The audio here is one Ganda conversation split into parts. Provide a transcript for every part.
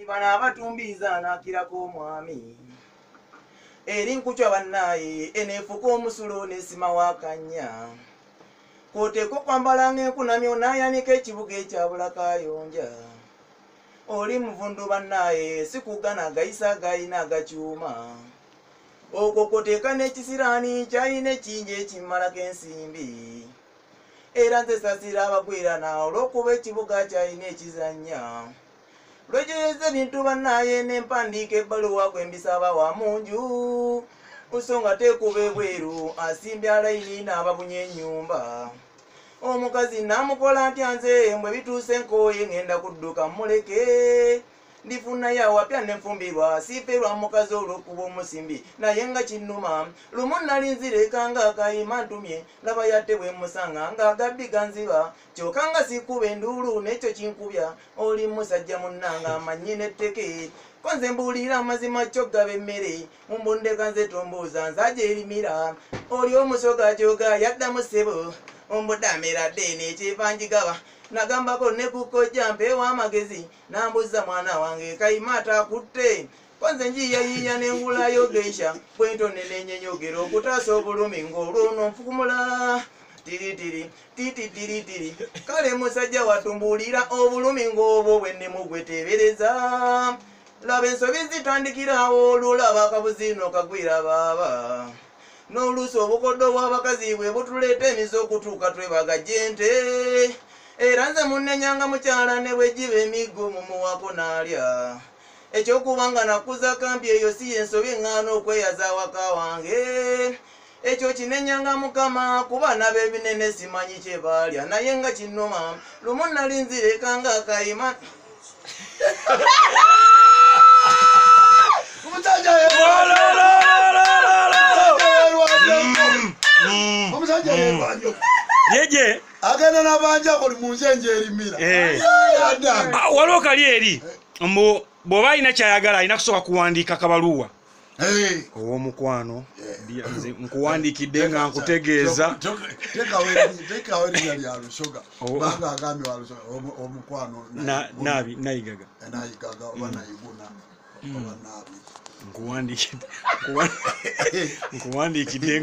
Bana abatumbiza nakirako omwami eri nkucwa bannaye enefuka omusulo nesima wakanya koteko kwambala ng'enkunamyo nayanika ekibuga ekyabula kayonja oli muvundu bannaye sikugana gayisa gayina agacyuma okwo koteeka n'ekisiraani kyayina ekinja ekimalako ensimbi era nze sasira abagwirana olw'okuba ekibuga kyayina ekizannya lwegeyeza ebintu bannaye n'empandiika ebbaluwa gwembisaba wa munju usonga teekuba ebweru asimbye alayini n'ababunya ennyumba omukazi namukola ntya nze mbwe bituuse nkooye ngenda kudduka muleke ndifunayo awapya nenfumbirwa siiferwa mukazi olw'okuba omusimbi naye nga kinnuma lumu nali nzireka ng'akayima ntumye laba yatte bwe musanga ng'agabbi ganziba kyokka nga sikuba enduulu n'ekyo kinkubya oli musajja munnanga amanyi n'etteke ko nze mbuulira amazima kyo gaba emmere mumbundeka nze tombuuza nzaja erimira oli omusoga gyoga yaddamu ssebo ombudameradde n'ekyeva njigaba nagambako ne kukojja mpeewa amagezi nambuza mwana wange kayima atakutte kwanze njiyayiya n'engulayo geisha bwentone n'enyenyogera okutaasa obulumi ng'olwono nfukumula tiritiri tititiritiri kale musajja watumbuulira obulumi ng'obwo bwe nemugwetebereza laba ensobi zitandikirawo olulaba akabuzino kagwira baaba n'oluusi obukoddo bw'abakazi bwe butuleeta emize okutuuka twebaga jente era nze munnenyanga mukyala ne bwejjiba emiggo mumuwako n'alya ekyokubanga nakuza kampi eyo si yensobi eŋŋaana okweyaza awaka wange ekyo kinenyanga mukama kuba n'ab'ebinene simanyi kye baalya naye nga kinnuma lumu nali nzireka ng'akayima yeje agenda nabanja kuli munzenje erimira waliwo kali eri bw'oba alina kyayagala alina kusooka kuwandiika kabaluwa ow'omukwano nkuwandiikidde nga nkutegeeza tekawerinnya lya Lushoga banga agambye wa Lushoga omukwano nayigaga oba nayiguna oba naabi nkuwandiikidde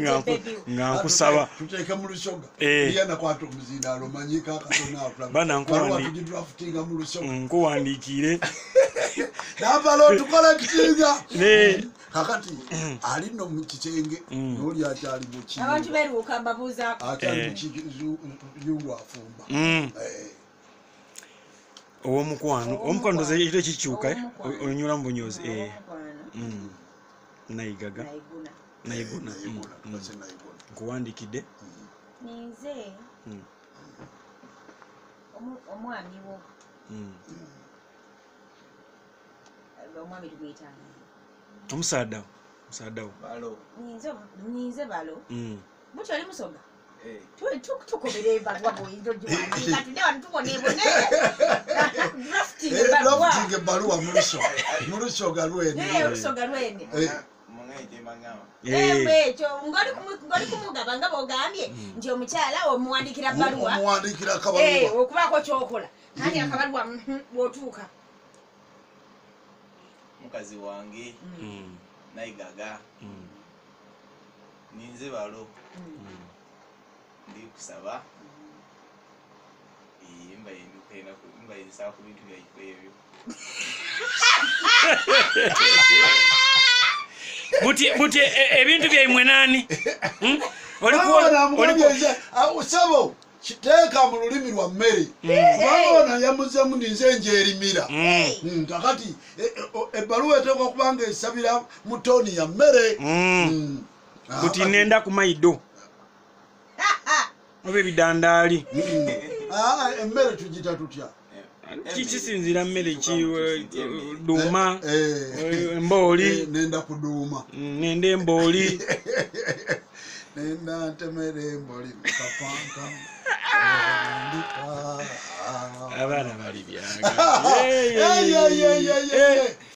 nga nkusaba tuteeke mu Lushoga iya nakwata omuzindaalo manyika akatonaatugidwafutinga mu Lushoga nkuwandiikire nambala otukola kitinga kakati alino mu kicenge n'oli akyali mu kiyo abantu beeruuka mbabuuzaako akyali mu kiyungu afumba ow'omukwano omukwano ekiro kikyuka onyula mu bunyozi nayigaga nayiguna nkuwandiikidde ninze omwami wo omwami tumuyitanga omusaaddawo ninze balo buti oli musoga tukobera ebaluwa bwoyinza tudde wano tubonebone drafting ebbaluwa mu Lushoga lwene olusoga lwene ekyo ng'oli kumugaba nga bw'ogambye nti omukyala omuwandikira bbaluwa omuwandikira akabaluwa okubaako kyokola anti akabaluwa bw'otuuka mukazi wange nayigaga ninze balo ndi kusaba mbayinza ku bintu byaife ebyo buti ebintu byaimwe nani sabo kiteeka mu lulimi lwa mmere kubanga ona yamuzemu ninze njerimira kakati ebbaluwa eteekwa okubanga esabira mu tooni ya mmere buti nenda ku maido oba ebidandaali emmere tugita tutya kisinzira mmere ki duuma embooli nenda kuduuma nenda embooli nenda ntemera embooli mukapanka abaana bali byaga